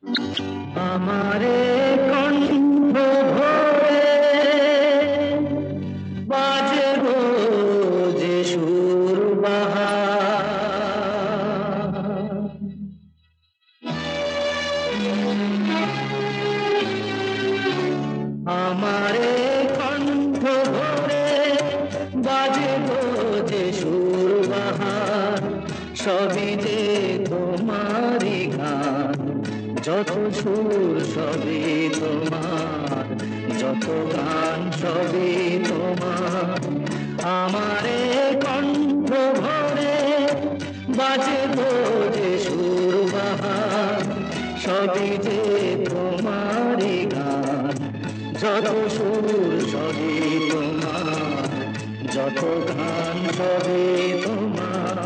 আমারে কণ্ঠ ভরে বাজে গো যে সুর বাহার, আমারে কণ্ঠ ভরে বাজে গো যে সুর বাহার, সবই যে তোমারই গান, যত সুর সবই তোমার, যত গান সবই তোমার। আমারে কণ্ঠ ভরে বাজে গো যে সুর বাহার, সবই যে তোমারই গান, যত সুর সবই তোমার, যত গান সবই তোমার।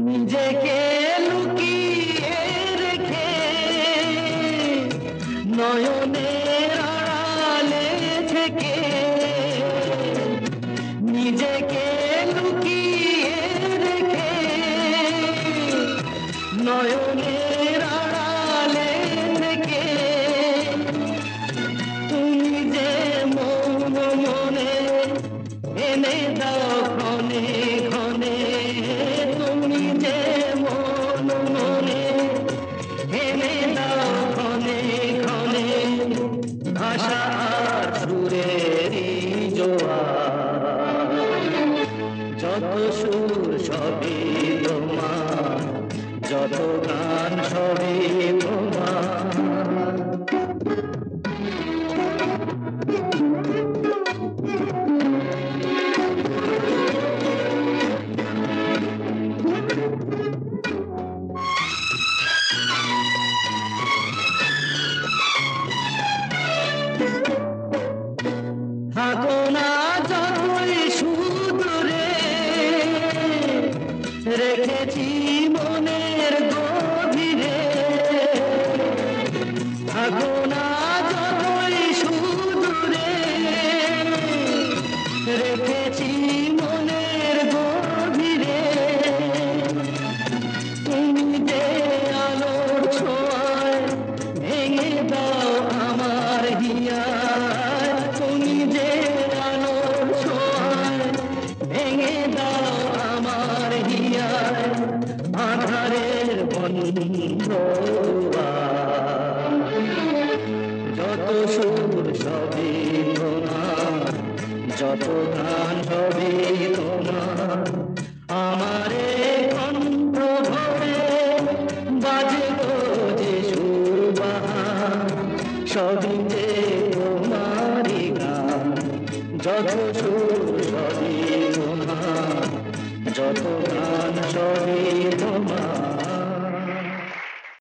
নিজেকে লুকিয়ে রেখে নয়নের আড়ালে থেকে, নিজেকে লুকিয়ে রেখে নয়নের আড়ালে থেকে, তুমি যে মৌন মনে এনে দাও ক্ষণে ক্ষণে, তুমি যে মন মনে এনে দাও ক্ষণে ক্ষণে, ভাষা আর সুরেরই জোয়ার, যত সুর সবই তোমার, যত গান সবই তোমার। থাকো না যতই সুদূরে, রেখেছি মনের গভীরে, থাকো না যতই সুদূরে, রেখেছি মনের গভীরে, তুমি যে আলোর ছোঁয়ায় ভেঙে দাও আমার হিয়ায়, তুমি যে আলোর ছোঁয়ায় ভেঙে দাও আমার হিয়ায়, আধারের বন্ধুয়ার, যত সুর সবই তোমার, যত গান সবই তোমার। আমারে কণ্ঠ ভরে বাজে গো যে সুর বাহার, সবই যে তোমারই গান, যত সুর সবই তোমার, যত গান সবই তোমার।